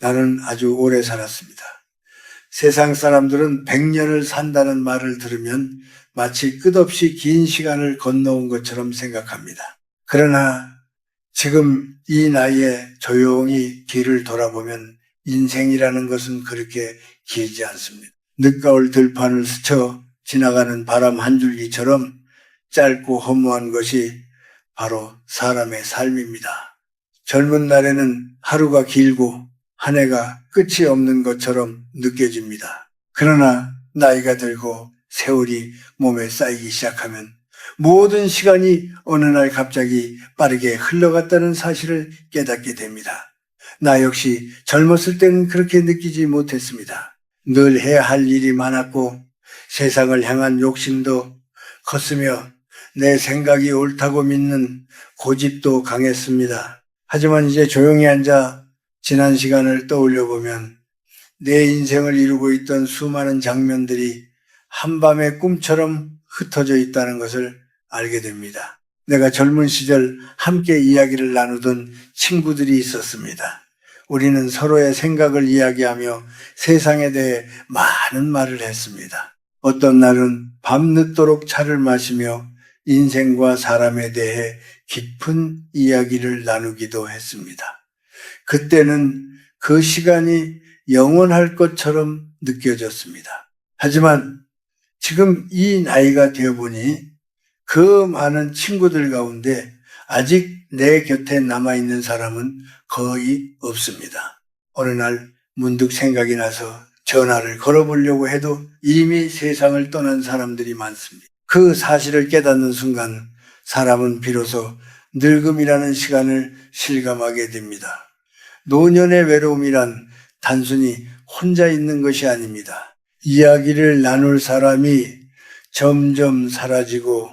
나는 아주 오래 살았습니다. 세상 사람들은 100년을 산다는 말을 들으면 마치 끝없이 긴 시간을 건너온 것처럼 생각합니다. 그러나 지금 이 나이에 조용히 뒤를 돌아보면 인생이라는 것은 그렇게 길지 않습니다. 늦가을 들판을 스쳐 지나가는 바람 한 줄기처럼 짧고 허무한 것이 바로 사람의 삶입니다. 젊은 날에는 하루가 길고 한 해가 끝이 없는 것처럼 느껴집니다. 그러나 나이가 들고 세월이 몸에 쌓이기 시작하면 모든 시간이 어느 날 갑자기 빠르게 흘러갔다는 사실을 깨닫게 됩니다. 나 역시 젊었을 때는 그렇게 느끼지 못했습니다. 늘 해야 할 일이 많았고 세상을 향한 욕심도 컸으며 내 생각이 옳다고 믿는 고집도 강했습니다. 하지만 이제 조용히 앉아 지난 시간을 떠올려 보면 내 인생을 이루고 있던 수많은 장면들이 한밤의 꿈처럼 흩어져 있다는 것을 알게 됩니다. 내가 젊은 시절 함께 이야기를 나누던 친구들이 있었습니다. 우리는 서로의 생각을 이야기하며 세상에 대해 많은 말을 했습니다. 어떤 날은 밤늦도록 차를 마시며 인생과 사람에 대해 깊은 이야기를 나누기도 했습니다. 그때는 그 시간이 영원할 것처럼 느껴졌습니다. 하지만 지금 이 나이가 되어보니 그 많은 친구들 가운데 아직 내 곁에 남아있는 사람은 거의 없습니다. 어느 날 문득 생각이 나서 전화를 걸어보려고 해도 이미 세상을 떠난 사람들이 많습니다. 그 사실을 깨닫는 순간 사람은 비로소 늙음이라는 시간을 실감하게 됩니다. 노년의 외로움이란 단순히 혼자 있는 것이 아닙니다. 이야기를 나눌 사람이 점점 사라지고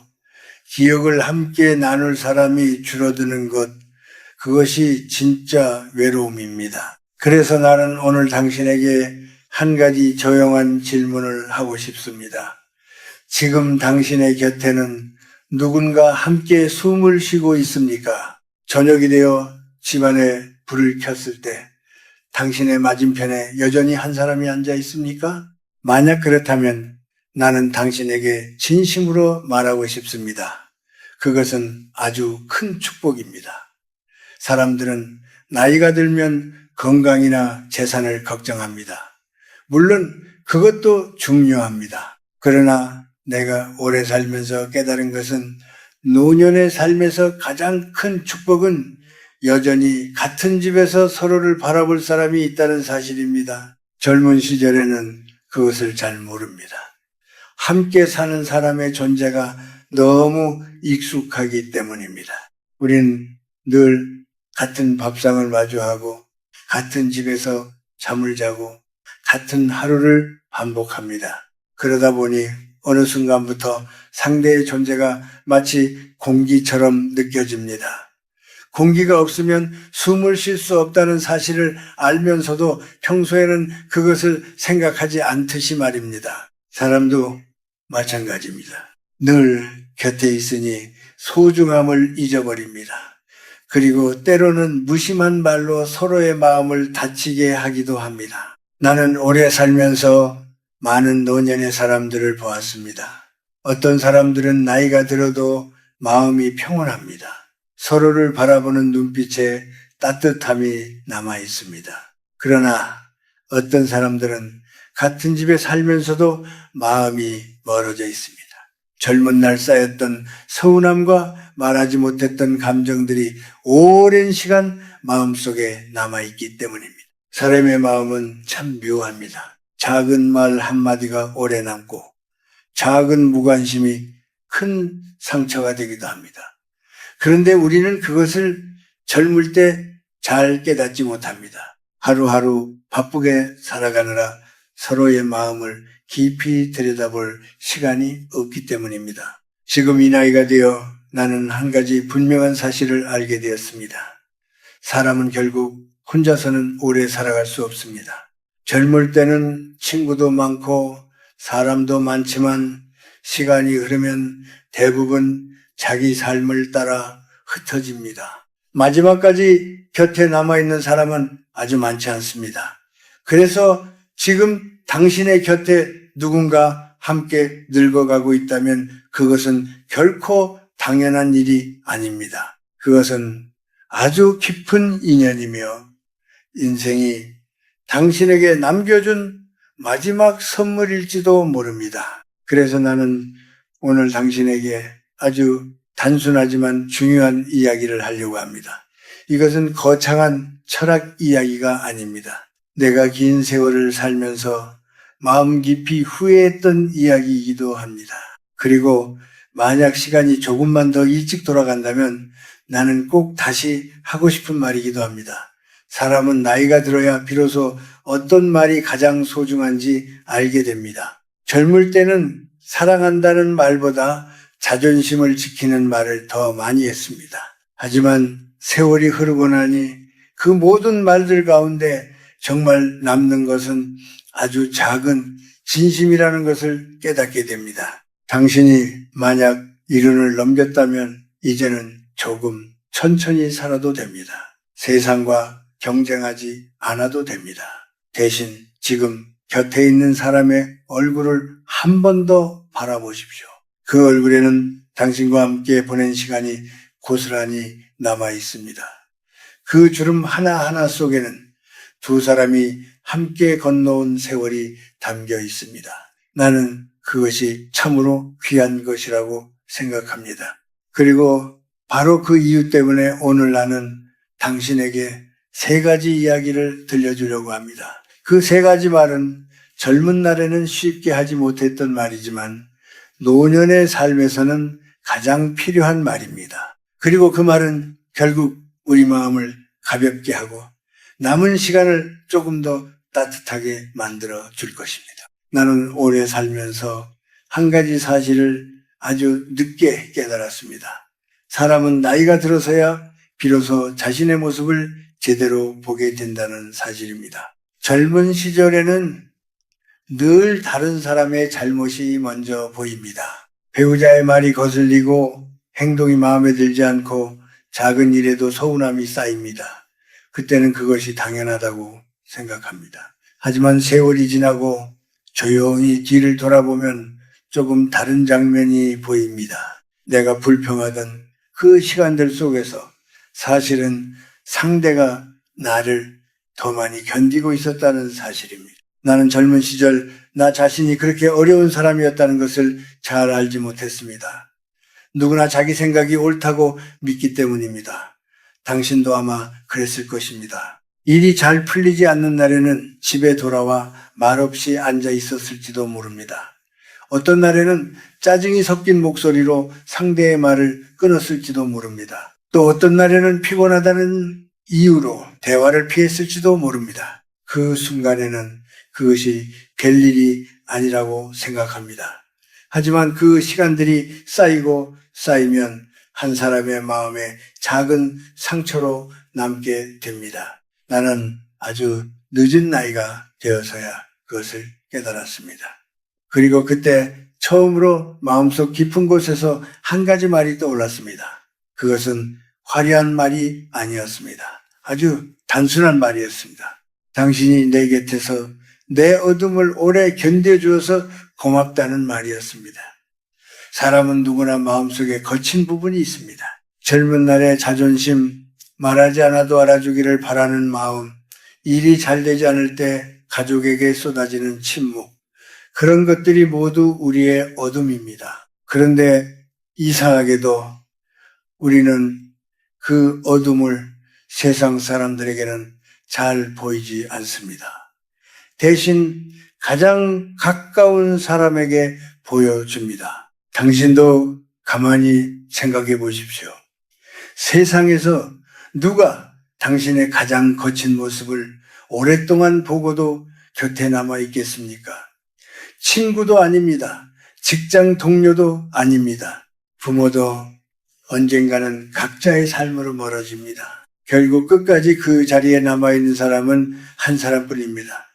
기억을 함께 나눌 사람이 줄어드는 것, 그것이 진짜 외로움입니다. 그래서 나는 오늘 당신에게 한 가지 조용한 질문을 하고 싶습니다. 지금 당신의 곁에는 누군가 함께 숨을 쉬고 있습니까? 저녁이 되어 집안에 불을 켰을 때 당신의 맞은편에 여전히 한 사람이 앉아 있습니까? 만약 그렇다면 나는 당신에게 진심으로 말하고 싶습니다. 그것은 아주 큰 축복입니다. 사람들은 나이가 들면 건강이나 재산을 걱정합니다. 물론 그것도 중요합니다. 그러나 내가 오래 살면서 깨달은 것은 노년의 삶에서 가장 큰 축복은 여전히 같은 집에서 서로를 바라볼 사람이 있다는 사실입니다. 젊은 시절에는 그것을 잘 모릅니다. 함께 사는 사람의 존재가 너무 익숙하기 때문입니다. 우린 늘 같은 밥상을 마주하고 같은 집에서 잠을 자고 같은 하루를 반복합니다. 그러다 보니 어느 순간부터 상대의 존재가 마치 공기처럼 느껴집니다. 공기가 없으면 숨을 쉴 수 없다는 사실을 알면서도 평소에는 그것을 생각하지 않듯이 말입니다. 사람도 마찬가지입니다. 늘 곁에 있으니 소중함을 잊어버립니다. 그리고 때로는 무심한 말로 서로의 마음을 다치게 하기도 합니다. 나는 오래 살면서 많은 노년의 사람들을 보았습니다. 어떤 사람들은 나이가 들어도 마음이 평온합니다. 서로를 바라보는 눈빛에 따뜻함이 남아 있습니다. 그러나 어떤 사람들은 같은 집에 살면서도 마음이 멀어져 있습니다. 젊은 날 쌓였던 서운함과 말하지 못했던 감정들이 오랜 시간 마음속에 남아있기 때문입니다. 사람의 마음은 참 묘합니다. 작은 말 한마디가 오래 남고 작은 무관심이 큰 상처가 되기도 합니다. 그런데 우리는 그것을 젊을 때 잘 깨닫지 못합니다. 하루하루 바쁘게 살아가느라 서로의 마음을 깊이 들여다볼 시간이 없기 때문입니다. 지금 이 나이가 되어 나는 한 가지 분명한 사실을 알게 되었습니다. 사람은 결국 혼자서는 오래 살아갈 수 없습니다. 젊을 때는 친구도 많고 사람도 많지만 시간이 흐르면 대부분 자기 삶을 따라 흩어집니다. 마지막까지 곁에 남아있는 사람은 아주 많지 않습니다. 그래서 지금 당신의 곁에 누군가 함께 늙어가고 있다면 그것은 결코 당연한 일이 아닙니다. 그것은 아주 깊은 인연이며 인생이 당신에게 남겨준 마지막 선물일지도 모릅니다. 그래서 나는 오늘 당신에게 아주 단순하지만 중요한 이야기를 하려고 합니다. 이것은 거창한 철학 이야기가 아닙니다. 내가 긴 세월을 살면서 마음 깊이 후회했던 이야기이기도 합니다. 그리고 만약 시간이 조금만 더 일찍 돌아간다면 나는 꼭 다시 하고 싶은 말이기도 합니다. 사람은 나이가 들어야 비로소 어떤 말이 가장 소중한지 알게 됩니다. 젊을 때는 사랑한다는 말보다 자존심을 지키는 말을 더 많이 했습니다. 하지만 세월이 흐르고 나니 그 모든 말들 가운데 정말 남는 것은 아주 작은 진심이라는 것을 깨닫게 됩니다. 당신이 만약 이른을 넘겼다면 이제는 조금 천천히 살아도 됩니다. 세상과 경쟁하지 않아도 됩니다. 대신 지금 곁에 있는 사람의 얼굴을 한 번 더 바라보십시오. 그 얼굴에는 당신과 함께 보낸 시간이 고스란히 남아 있습니다. 그 주름 하나하나 속에는 두 사람이 함께 건너온 세월이 담겨 있습니다. 나는 그것이 참으로 귀한 것이라고 생각합니다. 그리고 바로 그 이유 때문에 오늘 나는 당신에게 세 가지 이야기를 들려주려고 합니다. 그 세 가지 말은 젊은 날에는 쉽게 하지 못했던 말이지만 노년의 삶에서는 가장 필요한 말입니다. 그리고 그 말은 결국 우리 마음을 가볍게 하고 남은 시간을 조금 더 따뜻하게 만들어 줄 것입니다. 나는 오래 살면서 한 가지 사실을 아주 늦게 깨달았습니다. 사람은 나이가 들어서야 비로소 자신의 모습을 제대로 보게 된다는 사실입니다. 젊은 시절에는 늘 다른 사람의 잘못이 먼저 보입니다. 배우자의 말이 거슬리고 행동이 마음에 들지 않고 작은 일에도 서운함이 쌓입니다. 그때는 그것이 당연하다고 생각합니다. 하지만 세월이 지나고 조용히 뒤를 돌아보면 조금 다른 장면이 보입니다. 내가 불평하던 그 시간들 속에서 사실은 상대가 나를 더 많이 견디고 있었다는 사실입니다. 나는 젊은 시절 나 자신이 그렇게 어려운 사람이었다는 것을 잘 알지 못했습니다. 누구나 자기 생각이 옳다고 믿기 때문입니다. 당신도 아마 그랬을 것입니다. 일이 잘 풀리지 않는 날에는 집에 돌아와 말없이 앉아 있었을지도 모릅니다. 어떤 날에는 짜증이 섞인 목소리로 상대의 말을 끊었을지도 모릅니다. 또 어떤 날에는 피곤하다는 이유로 대화를 피했을지도 모릅니다. 그 순간에는 그것이 별일이 아니라고 생각합니다. 하지만 그 시간들이 쌓이고 쌓이면 한 사람의 마음에 작은 상처로 남게 됩니다. 나는 아주 늦은 나이가 되어서야 그것을 깨달았습니다. 그리고 그때 처음으로 마음속 깊은 곳에서 한 가지 말이 떠올랐습니다. 그것은 화려한 말이 아니었습니다. 아주 단순한 말이었습니다. 당신이 내 곁에서 내 어둠을 오래 견뎌주어서 고맙다는 말이었습니다. 사람은 누구나 마음속에 거친 부분이 있습니다. 젊은 날의 자존심, 말하지 않아도 알아주기를 바라는 마음, 일이 잘 되지 않을 때 가족에게 쏟아지는 침묵, 그런 것들이 모두 우리의 어둠입니다. 그런데 이상하게도 우리는 그 어둠을 세상 사람들에게는 잘 보이지 않습니다. 대신 가장 가까운 사람에게 보여줍니다. 당신도 가만히 생각해 보십시오. 세상에서 누가 당신의 가장 거친 모습을 오랫동안 보고도 곁에 남아 있겠습니까? 친구도 아닙니다. 직장 동료도 아닙니다. 부모도 언젠가는 각자의 삶으로 멀어집니다. 결국 끝까지 그 자리에 남아있는 사람은 한 사람뿐입니다.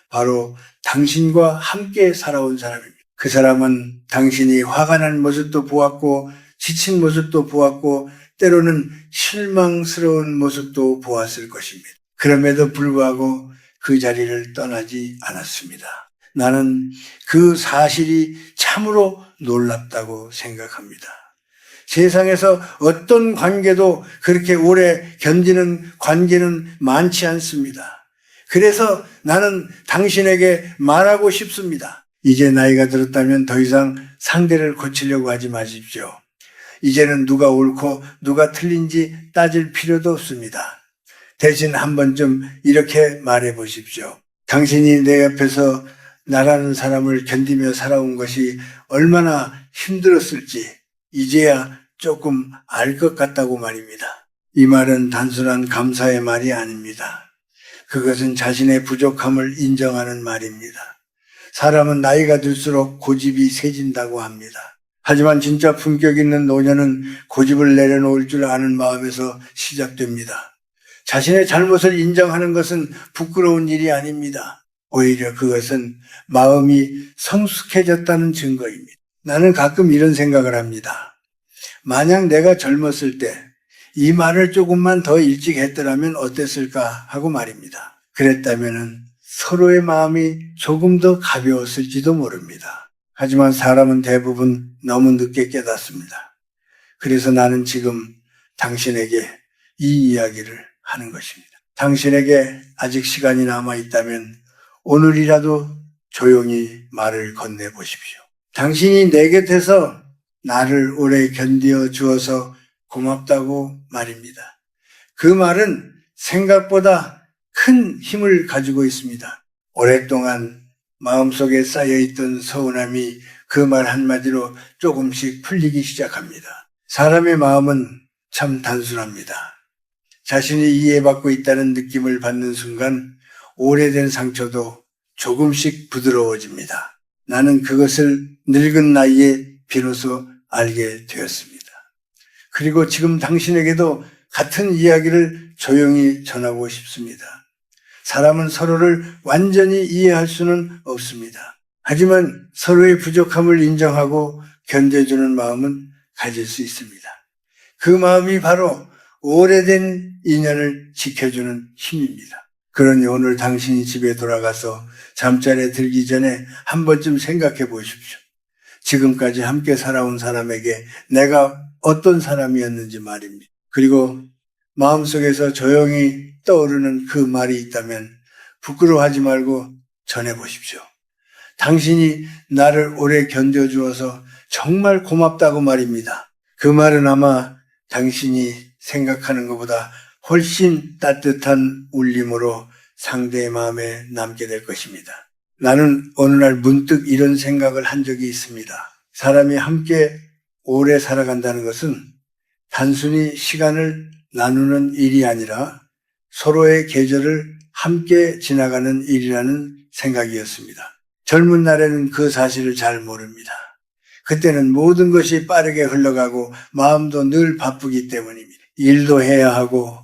바로 당신과 함께 살아온 사람입니다. 그 사람은 당신이 화가 난 모습도 보았고 지친 모습도 보았고 때로는 실망스러운 모습도 보았을 것입니다. 그럼에도 불구하고 그 자리를 떠나지 않았습니다. 나는 그 사실이 참으로 놀랍다고 생각합니다. 세상에서 어떤 관계도 그렇게 오래 견디는 관계는 많지 않습니다. 그래서 나는 당신에게 말하고 싶습니다. 이제 나이가 들었다면 더 이상 상대를 고치려고 하지 마십시오. 이제는 누가 옳고 누가 틀린지 따질 필요도 없습니다. 대신 한 번쯤 이렇게 말해 보십시오. 당신이 내 옆에서 나라는 사람을 견디며 살아온 것이 얼마나 힘들었을지 이제야 조금 알 것 같다고 말입니다. 이 말은 단순한 감사의 말이 아닙니다. 그것은 자신의 부족함을 인정하는 말입니다. 사람은 나이가 들수록 고집이 세진다고 합니다. 하지만 진짜 품격 있는 노년은 고집을 내려놓을 줄 아는 마음에서 시작됩니다. 자신의 잘못을 인정하는 것은 부끄러운 일이 아닙니다. 오히려 그것은 마음이 성숙해졌다는 증거입니다. 나는 가끔 이런 생각을 합니다. 만약 내가 젊었을 때 이 말을 조금만 더 일찍 했더라면 어땠을까 하고 말입니다. 그랬다면 서로의 마음이 조금 더 가벼웠을지도 모릅니다. 하지만 사람은 대부분 너무 늦게 깨닫습니다. 그래서 나는 지금 당신에게 이 이야기를 하는 것입니다. 당신에게 아직 시간이 남아 있다면 오늘이라도 조용히 말을 건네보십시오. 당신이 내 곁에서 나를 오래 견디어 주어서 고맙다고 말입니다. 그 말은 생각보다 큰 힘을 가지고 있습니다. 오랫동안 마음속에 쌓여있던 서운함이 그 말 한마디로 조금씩 풀리기 시작합니다. 사람의 마음은 참 단순합니다. 자신이 이해받고 있다는 느낌을 받는 순간 오래된 상처도 조금씩 부드러워집니다. 나는 그것을 늙은 나이에 비로소 알게 되었습니다. 그리고 지금 당신에게도 같은 이야기를 조용히 전하고 싶습니다. 사람은 서로를 완전히 이해할 수는 없습니다. 하지만 서로의 부족함을 인정하고 견뎌주는 마음은 가질 수 있습니다. 그 마음이 바로 오래된 인연을 지켜주는 힘입니다. 그러니 오늘 당신이 집에 돌아가서 잠자리에 들기 전에 한 번쯤 생각해 보십시오. 지금까지 함께 살아온 사람에게 내가 어떤 사람이었는지 말입니다. 그리고 마음속에서 조용히 떠오르는 그 말이 있다면 부끄러워하지 말고 전해보십시오. 당신이 나를 오래 견뎌주어서 정말 고맙다고 말입니다. 그 말은 아마 당신이 생각하는 것보다 훨씬 따뜻한 울림으로 상대의 마음에 남게 될 것입니다. 나는 어느 날 문득 이런 생각을 한 적이 있습니다. 사람이 함께 오래 살아간다는 것은 단순히 시간을 나누는 일이 아니라 서로의 계절을 함께 지나가는 일이라는 생각이었습니다. 젊은 날에는 그 사실을 잘 모릅니다. 그때는 모든 것이 빠르게 흘러가고 마음도 늘 바쁘기 때문입니다. 일도 해야 하고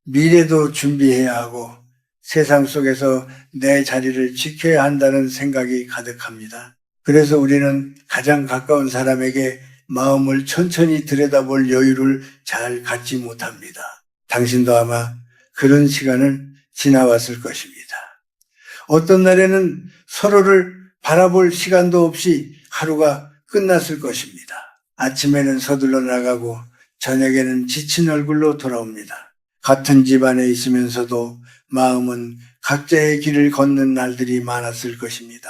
미래도 준비해야 하고 세상 속에서 내 자리를 지켜야 한다는 생각이 가득합니다. 그래서 우리는 가장 가까운 사람에게 마음을 천천히 들여다볼 여유를 잘 갖지 못합니다. 당신도 아마 그런 시간을 지나왔을 것입니다. 어떤 날에는 서로를 바라볼 시간도 없이 하루가 끝났을 것입니다. 아침에는 서둘러 나가고 저녁에는 지친 얼굴로 돌아옵니다. 같은 집안에 있으면서도 마음은 각자의 길을 걷는 날들이 많았을 것입니다.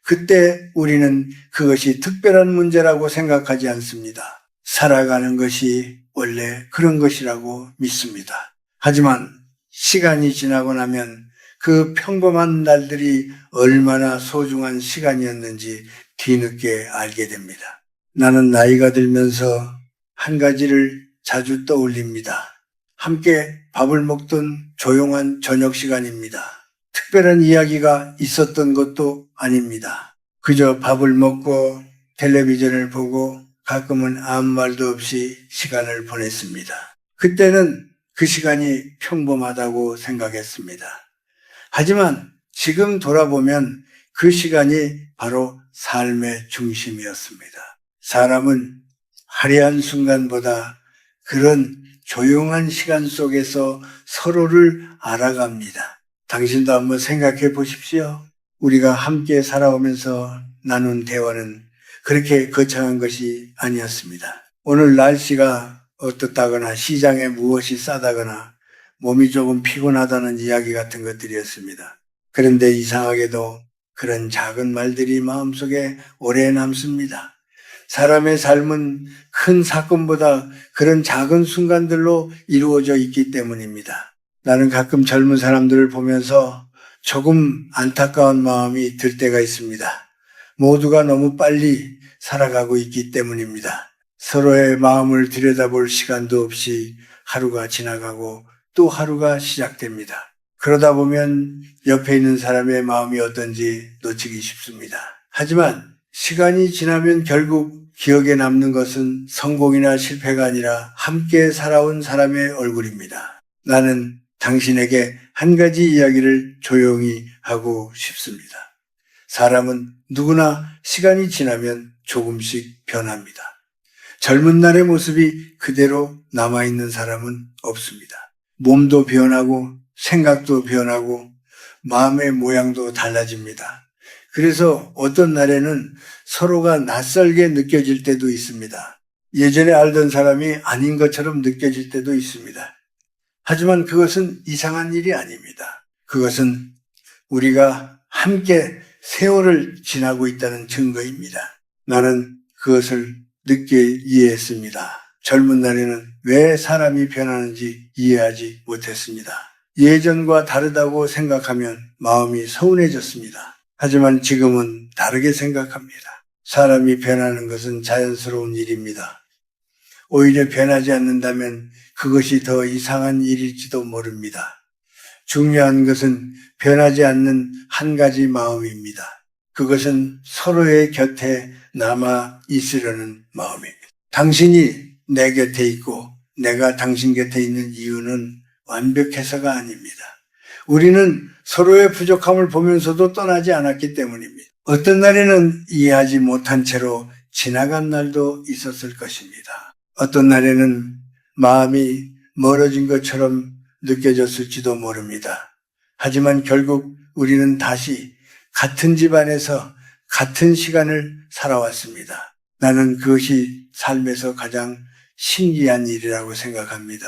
그때 우리는 그것이 특별한 문제라고 생각하지 않습니다. 살아가는 것이 원래 그런 것이라고 믿습니다. 하지만 시간이 지나고 나면 그 평범한 날들이 얼마나 소중한 시간이었는지 뒤늦게 알게 됩니다. 나는 나이가 들면서 한 가지를 자주 떠올립니다. 함께 밥을 먹던 조용한 저녁 시간입니다. 특별한 이야기가 있었던 것도 아닙니다. 그저 밥을 먹고 텔레비전을 보고 가끔은 아무 말도 없이 시간을 보냈습니다. 그때는 그 시간이 평범하다고 생각했습니다. 하지만 지금 돌아보면 그 시간이 바로 삶의 중심이었습니다. 사람은 화려한 순간보다 그런 조용한 시간 속에서 서로를 알아갑니다. 당신도 한번 생각해 보십시오. 우리가 함께 살아오면서 나눈 대화는 그렇게 거창한 것이 아니었습니다. 오늘 날씨가 어떻다거나 시장에 무엇이 싸다거나 몸이 조금 피곤하다는 이야기 같은 것들이었습니다. 그런데 이상하게도 그런 작은 말들이 마음속에 오래 남습니다. 사람의 삶은 큰 사건보다 그런 작은 순간들로 이루어져 있기 때문입니다. 나는 가끔 젊은 사람들을 보면서 조금 안타까운 마음이 들 때가 있습니다. 모두가 너무 빨리 살아가고 있기 때문입니다. 서로의 마음을 들여다볼 시간도 없이 하루가 지나가고 또 하루가 시작됩니다. 그러다 보면 옆에 있는 사람의 마음이 어떤지 놓치기 쉽습니다. 하지만 시간이 지나면 결국 기억에 남는 것은 성공이나 실패가 아니라 함께 살아온 사람의 얼굴입니다. 나는 당신에게 한 가지 이야기를 조용히 하고 싶습니다. 사람은 누구나 시간이 지나면 조금씩 변합니다. 젊은 날의 모습이 그대로 남아있는 사람은 없습니다. 몸도 변하고 생각도 변하고 마음의 모양도 달라집니다. 그래서 어떤 날에는 서로가 낯설게 느껴질 때도 있습니다. 예전에 알던 사람이 아닌 것처럼 느껴질 때도 있습니다. 하지만 그것은 이상한 일이 아닙니다. 그것은 우리가 함께 세월을 지나고 있다는 증거입니다. 나는 그것을 늦게 이해했습니다. 젊은 날에는 왜 사람이 변하는지 이해하지 못했습니다. 예전과 다르다고 생각하면 마음이 서운해졌습니다. 하지만 지금은 다르게 생각합니다. 사람이 변하는 것은 자연스러운 일입니다. 오히려 변하지 않는다면 그것이 더 이상한 일일지도 모릅니다. 중요한 것은 변하지 않는 한 가지 마음입니다. 그것은 서로의 곁에 남아 있으려는 마음입니다. 당신이 내 곁에 있고 내가 당신 곁에 있는 이유는 완벽해서가 아닙니다. 우리는 서로의 부족함을 보면서도 떠나지 않았기 때문입니다. 어떤 날에는 이해하지 못한 채로 지나간 날도 있었을 것입니다. 어떤 날에는 마음이 멀어진 것처럼 느껴졌을지도 모릅니다. 하지만 결국 우리는 다시 같은 집안에서 같은 시간을 살아왔습니다. 나는 그것이 삶에서 가장 신기한 일이라고 생각합니다.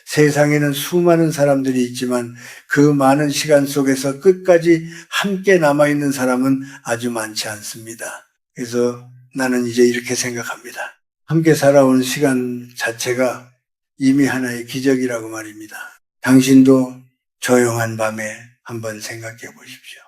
세상에는 수많은 사람들이 있지만 그 많은 시간 속에서 끝까지 함께 남아있는 사람은 아주 많지 않습니다. 그래서 나는 이제 이렇게 생각합니다. 함께 살아온 시간 자체가 이미 하나의 기적이라고 말입니다. 당신도 조용한 밤에 한번 생각해 보십시오.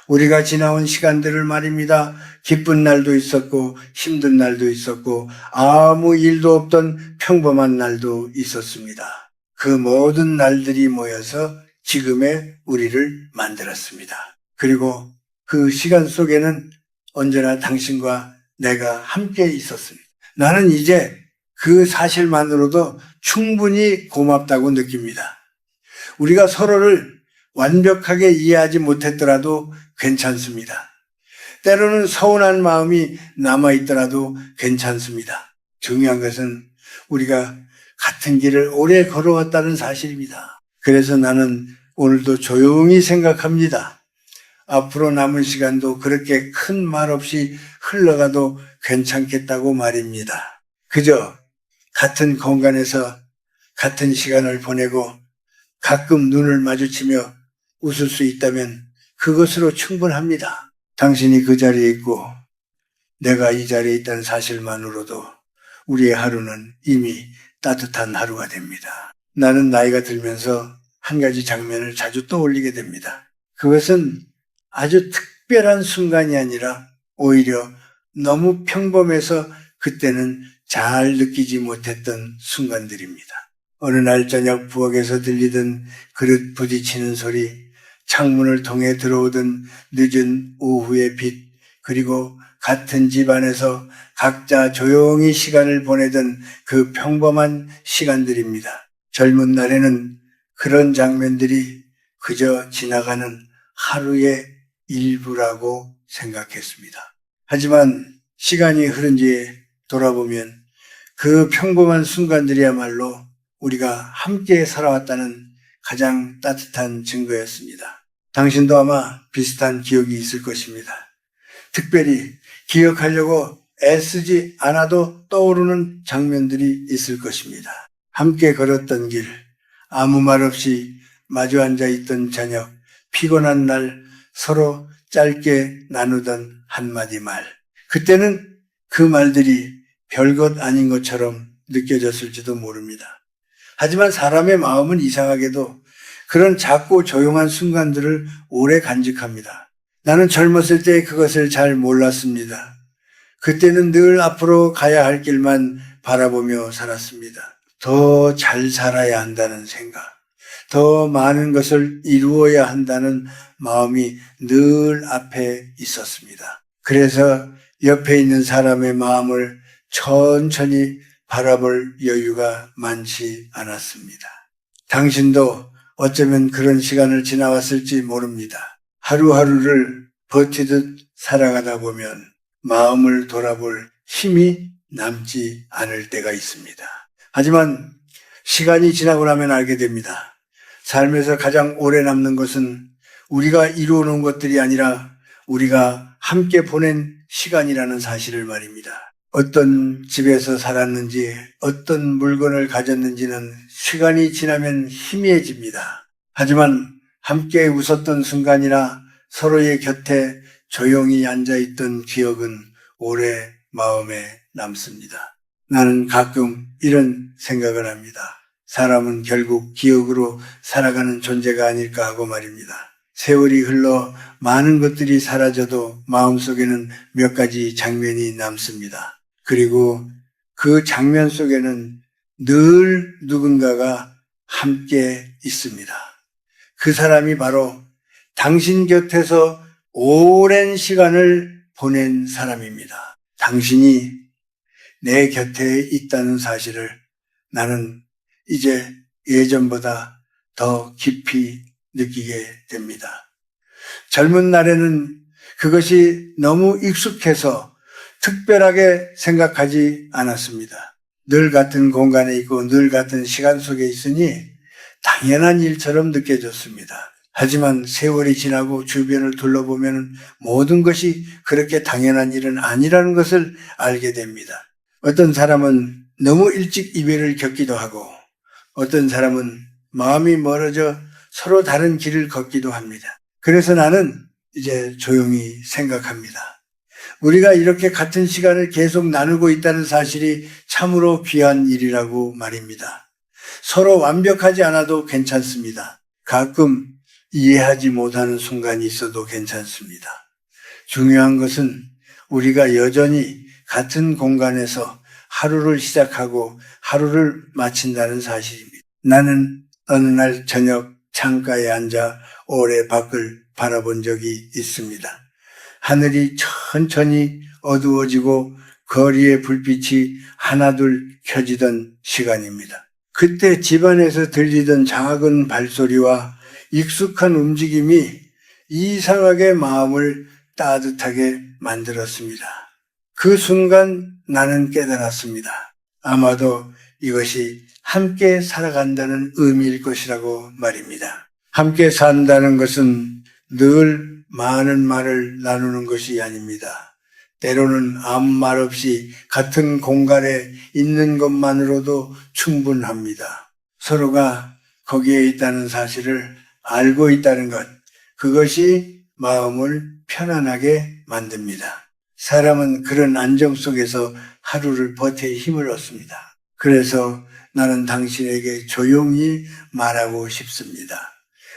우리가 지나온 시간들을 말입니다. 기쁜 날도 있었고 힘든 날도 있었고 아무 일도 없던 평범한 날도 있었습니다. 그 모든 날들이 모여서 지금의 우리를 만들었습니다. 그리고 그 시간 속에는 언제나 당신과 내가 함께 있었습니다. 나는 이제 그 사실만으로도 충분히 고맙다고 느낍니다. 우리가 서로를 완벽하게 이해하지 못했더라도 괜찮습니다. 때로는 서운한 마음이 남아있더라도 괜찮습니다. 중요한 것은 우리가 같은 길을 오래 걸어왔다는 사실입니다. 그래서 나는 오늘도 조용히 생각합니다. 앞으로 남은 시간도 그렇게 큰 말 없이 흘러가도 괜찮겠다고 말입니다. 그저 같은 공간에서 같은 시간을 보내고 가끔 눈을 마주치며 웃을 수 있다면 그것으로 충분합니다. 당신이 그 자리에 있고 내가 이 자리에 있다는 사실만으로도 우리의 하루는 이미 따뜻한 하루가 됩니다. 나는 나이가 들면서 한 가지 장면을 자주 떠올리게 됩니다. 그것은 아주 특별한 순간이 아니라 오히려 너무 평범해서 그때는 잘 느끼지 못했던 순간들입니다. 어느 날 저녁 부엌에서 들리던 그릇 부딪히는 소리, 창문을 통해 들어오던 늦은 오후의 빛, 그리고 같은 집 안에서 각자 조용히 시간을 보내던 그 평범한 시간들입니다. 젊은 날에는 그런 장면들이 그저 지나가는 하루의 일부라고 생각했습니다. 하지만 시간이 흐른 뒤에 돌아보면 그 평범한 순간들이야말로 우리가 함께 살아왔다는 가장 따뜻한 증거였습니다. 당신도 아마 비슷한 기억이 있을 것입니다. 특별히 기억하려고 애쓰지 않아도 떠오르는 장면들이 있을 것입니다. 함께 걸었던 길, 아무 말 없이 마주 앉아 있던 저녁, 피곤한 날 서로 짧게 나누던 한마디 말. 그때는 그 말들이 별것 아닌 것처럼 느껴졌을지도 모릅니다. 하지만 사람의 마음은 이상하게도 그런 작고 조용한 순간들을 오래 간직합니다. 나는 젊었을 때 그것을 잘 몰랐습니다. 그때는 늘 앞으로 가야 할 길만 바라보며 살았습니다. 더 잘 살아야 한다는 생각, 더 많은 것을 이루어야 한다는 마음이 늘 앞에 있었습니다. 그래서 옆에 있는 사람의 마음을 천천히 바라볼 여유가 많지 않았습니다. 당신도 어쩌면 그런 시간을 지나왔을지 모릅니다. 하루하루를 버티듯 살아가다 보면 마음을 돌아볼 힘이 남지 않을 때가 있습니다. 하지만 시간이 지나고 나면 알게 됩니다. 삶에서 가장 오래 남는 것은 우리가 이루어놓은 것들이 아니라 우리가 함께 보낸 시간이라는 사실을 말입니다. 어떤 집에서 살았는지, 어떤 물건을 가졌는지는 시간이 지나면 희미해집니다. 하지만 함께 웃었던 순간이나 서로의 곁에 조용히 앉아있던 기억은 오래 마음에 남습니다. 나는 가끔 이런 생각을 합니다. 사람은 결국 기억으로 살아가는 존재가 아닐까 하고 말입니다. 세월이 흘러 많은 것들이 사라져도 마음속에는 몇 가지 장면이 남습니다. 그리고 그 장면 속에는 늘 누군가가 함께 있습니다. 그 사람이 바로 당신 곁에서 오랜 시간을 보낸 사람입니다. 당신이 내 곁에 있다는 사실을 나는 이제 예전보다 더 깊이 느끼게 됩니다. 젊은 날에는 그것이 너무 익숙해서 특별하게 생각하지 않았습니다. 늘 같은 공간에 있고 늘 같은 시간 속에 있으니 당연한 일처럼 느껴졌습니다. 하지만 세월이 지나고 주변을 둘러보면 모든 것이 그렇게 당연한 일은 아니라는 것을 알게 됩니다. 어떤 사람은 너무 일찍 이별을 겪기도 하고 어떤 사람은 마음이 멀어져 서로 다른 길을 걷기도 합니다. 그래서 나는 이제 조용히 생각합니다. 우리가 이렇게 같은 시간을 계속 나누고 있다는 사실이 참으로 귀한 일이라고 말입니다. 서로 완벽하지 않아도 괜찮습니다. 가끔 이해하지 못하는 순간이 있어도 괜찮습니다. 중요한 것은 우리가 여전히 같은 공간에서 하루를 시작하고 하루를 마친다는 사실입니다. 나는 어느 날 저녁 창가에 앉아 오래 밖을 바라본 적이 있습니다. 하늘이 천천히 어두워지고 거리의 불빛이 하나둘 켜지던 시간입니다. 그때 집안에서 들리던 작은 발소리와 익숙한 움직임이 이상하게 마음을 따뜻하게 만들었습니다. 그 순간 나는 깨달았습니다. 아마도 이것이 함께 살아간다는 의미일 것이라고 말입니다. 함께 산다는 것은 늘 많은 말을 나누는 것이 아닙니다. 때로는 아무 말 없이 같은 공간에 있는 것만으로도 충분합니다. 서로가 거기에 있다는 사실을 알고 있다는 것, 그것이 마음을 편안하게 만듭니다. 사람은 그런 안정 속에서 하루를 버틸 힘을 얻습니다. 그래서 나는 당신에게 조용히 말하고 싶습니다.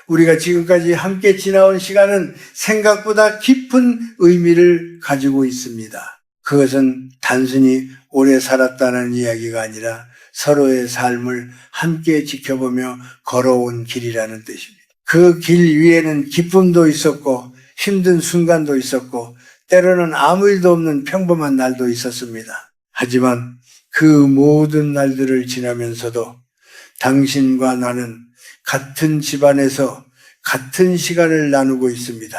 우리가 지금까지 함께 지나온 시간은 생각보다 깊은 의미를 가지고 있습니다. 그것은 단순히 오래 살았다는 이야기가 아니라 서로의 삶을 함께 지켜보며 걸어온 길이라는 뜻입니다. 그 길 위에는 기쁨도 있었고 힘든 순간도 있었고 때로는 아무 일도 없는 평범한 날도 있었습니다. 하지만 그 모든 날들을 지나면서도 당신과 나는 같은 집안에서 같은 시간을 나누고 있습니다.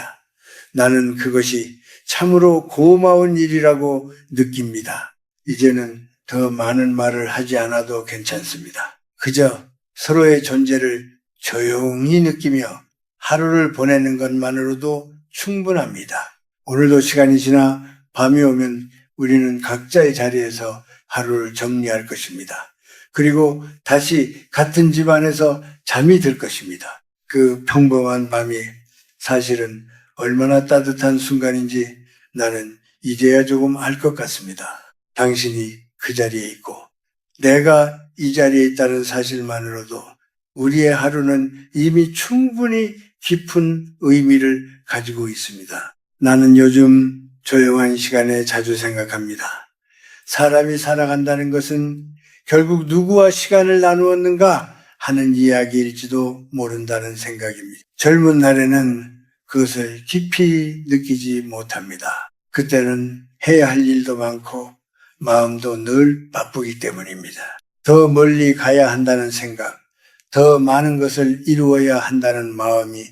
나는 그것이 참으로 고마운 일이라고 느낍니다. 이제는 더 많은 말을 하지 않아도 괜찮습니다. 그저 서로의 존재를 조용히 느끼며 하루를 보내는 것만으로도 충분합니다. 오늘도 시간이 지나 밤이 오면 우리는 각자의 자리에서 하루를 정리할 것입니다. 그리고 다시 같은 집안에서 잠이 들 것입니다. 그 평범한 밤이 사실은 얼마나 따뜻한 순간인지 나는 이제야 조금 알 것 같습니다. 당신이 그 자리에 있고 내가 이 자리에 있다는 사실만으로도 우리의 하루는 이미 충분히 깊은 의미를 가지고 있습니다. 나는 요즘 조용한 시간에 자주 생각합니다. 사람이 살아간다는 것은 결국 누구와 시간을 나누었는가 하는 이야기일지도 모른다는 생각입니다. 젊은 날에는 그것을 깊이 느끼지 못합니다. 그때는 해야 할 일도 많고 마음도 늘 바쁘기 때문입니다. 더 멀리 가야 한다는 생각, 더 많은 것을 이루어야 한다는 마음이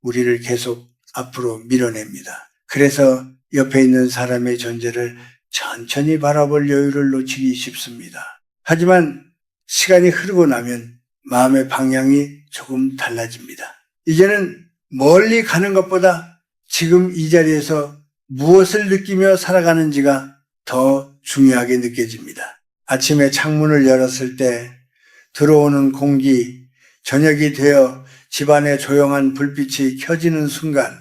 우리를 계속 앞으로 밀어냅니다. 그래서 옆에 있는 사람의 존재를 천천히 바라볼 여유를 놓치기 쉽습니다. 하지만 시간이 흐르고 나면 마음의 방향이 조금 달라집니다. 이제는 멀리 가는 것보다 지금 이 자리에서 무엇을 느끼며 살아가는지가 더 중요하게 느껴집니다. 아침에 창문을 열었을 때 들어오는 공기, 저녁이 되어 집안의 조용한 불빛이 켜지는 순간,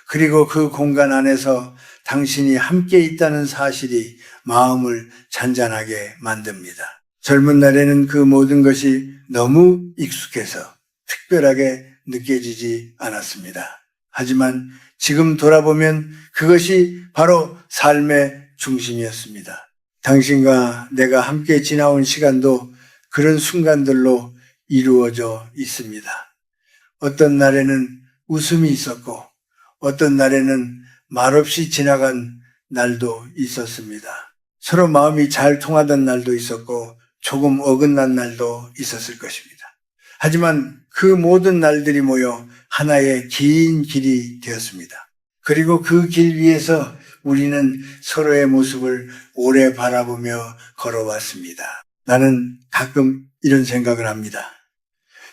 그리고 그 공간 안에서 당신이 함께 있다는 사실이 마음을 잔잔하게 만듭니다. 젊은 날에는 그 모든 것이 너무 익숙해서 특별하게 느껴지지 않았습니다. 하지만 지금 돌아보면 그것이 바로 삶의 중심이었습니다. 당신과 내가 함께 지나온 시간도 그런 순간들로 이루어져 있습니다. 어떤 날에는 웃음이 있었고 어떤 날에는 말없이 지나간 날도 있었습니다. 서로 마음이 잘 통하던 날도 있었고 조금 어긋난 날도 있었을 것입니다. 하지만 그 모든 날들이 모여 하나의 긴 길이 되었습니다. 그리고 그 길 위에서 우리는 서로의 모습을 오래 바라보며 걸어왔습니다. 나는 가끔 이런 생각을 합니다.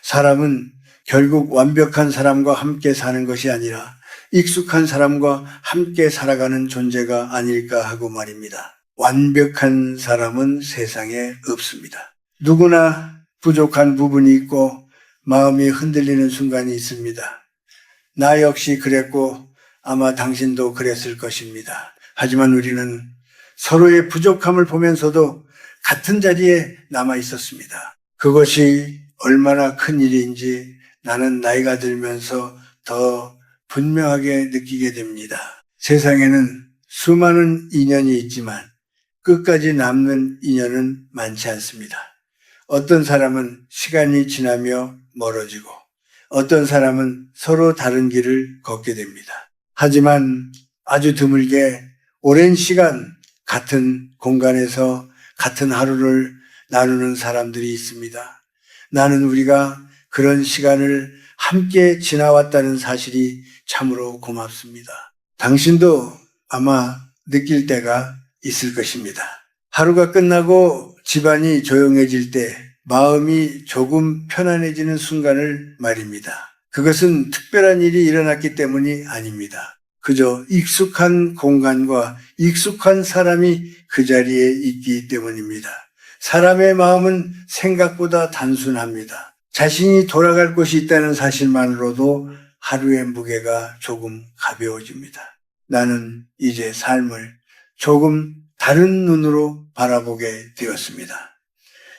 사람은 결국 완벽한 사람과 함께 사는 것이 아니라 익숙한 사람과 함께 살아가는 존재가 아닐까 하고 말입니다. 완벽한 사람은 세상에 없습니다. 누구나 부족한 부분이 있고 마음이 흔들리는 순간이 있습니다. 나 역시 그랬고 아마 당신도 그랬을 것입니다. 하지만 우리는 서로의 부족함을 보면서도 같은 자리에 남아 있었습니다. 그것이 얼마나 큰 일인지 나는 나이가 들면서 더 분명하게 느끼게 됩니다. 세상에는 수많은 인연이 있지만 끝까지 남는 인연은 많지 않습니다. 어떤 사람은 시간이 지나며 멀어지고 어떤 사람은 서로 다른 길을 걷게 됩니다. 하지만 아주 드물게 오랜 시간 같은 공간에서 같은 하루를 나누는 사람들이 있습니다. 나는 우리가 그런 시간을 함께 지나왔다는 사실이 참으로 고맙습니다. 당신도 아마 느낄 때가 있을 것입니다. 하루가 끝나고 집안이 조용해질 때 마음이 조금 편안해지는 순간을 말입니다. 그것은 특별한 일이 일어났기 때문이 아닙니다. 그저 익숙한 공간과 익숙한 사람이 그 자리에 있기 때문입니다. 사람의 마음은 생각보다 단순합니다. 자신이 돌아갈 곳이 있다는 사실만으로도 하루의 무게가 조금 가벼워집니다. 나는 이제 삶을 조금 다른 눈으로 바라보게 되었습니다.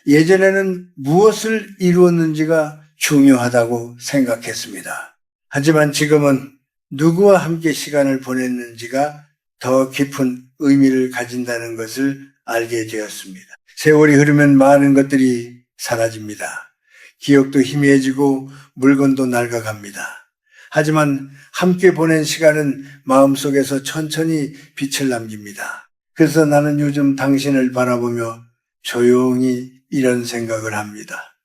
예전에는 무엇을 이루었는지가 중요하다고 생각했습니다. 하지만 지금은 누구와 함께 시간을 보냈는지가 더 깊은 의미를 가진다는 것을 알게 되었습니다. 세월이 흐르면 많은 것들이 사라집니다. 기억도 희미해지고 물건도 낡아갑니다. 하지만 함께 보낸 시간은 마음속에서 천천히 빛을 남깁니다. 그래서 나는 요즘 당신을 바라보며 조용히 이런 생각을 합니다.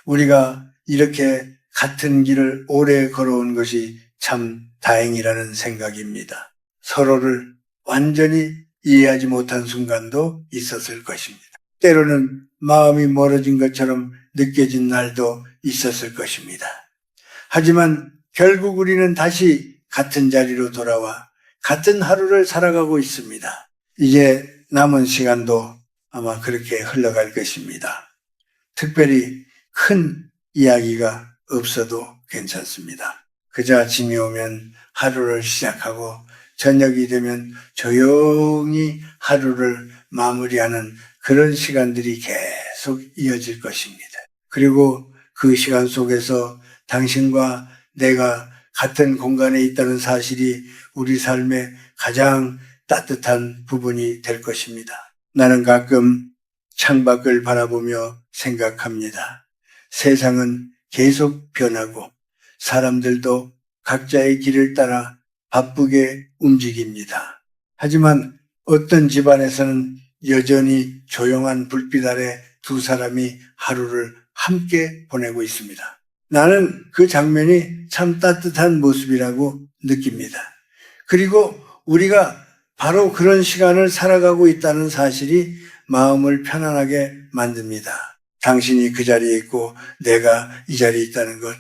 우리가 이렇게 같은 길을 오래 걸어온 것이 참 다행이라는 생각입니다. 서로를 완전히 이해하지 못한 순간도 있었을 것입니다. 때로는 마음이 멀어진 것처럼 느껴진 날도 있었을 것입니다. 하지만 결국 우리는 다시 같은 자리로 돌아와 같은 하루를 살아가고 있습니다. 이제 남은 시간도 아마 그렇게 흘러갈 것입니다. 특별히 큰 이야기가 없어도 괜찮습니다. 그저 아침이 오면 하루를 시작하고 저녁이 되면 조용히 하루를 마무리하는 그런 시간들이 계속 이어질 것입니다. 그리고 그 시간 속에서 당신과 내가 같은 공간에 있다는 사실이 우리 삶의 가장 따뜻한 부분이 될 것입니다. 나는 가끔 창밖을 바라보며 생각합니다. 세상은 계속 변하고 사람들도 각자의 길을 따라 바쁘게 움직입니다. 하지만 어떤 집안에서는 여전히 조용한 불빛 아래 두 사람이 하루를 함께 보내고 있습니다. 나는 그 장면이 참 따뜻한 모습이라고 느낍니다. 그리고 우리가 바로 그런 시간을 살아가고 있다는 사실이 마음을 편안하게 만듭니다. 당신이 그 자리에 있고 내가 이 자리에 있다는 것,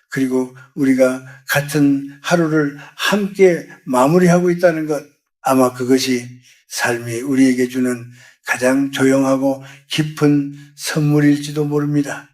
그리고 우리가 같은 하루를 함께 마무리하고 있다는 것, 아마 그것이 삶이 우리에게 주는 가장 조용하고 깊은 선물일지도 모릅니다.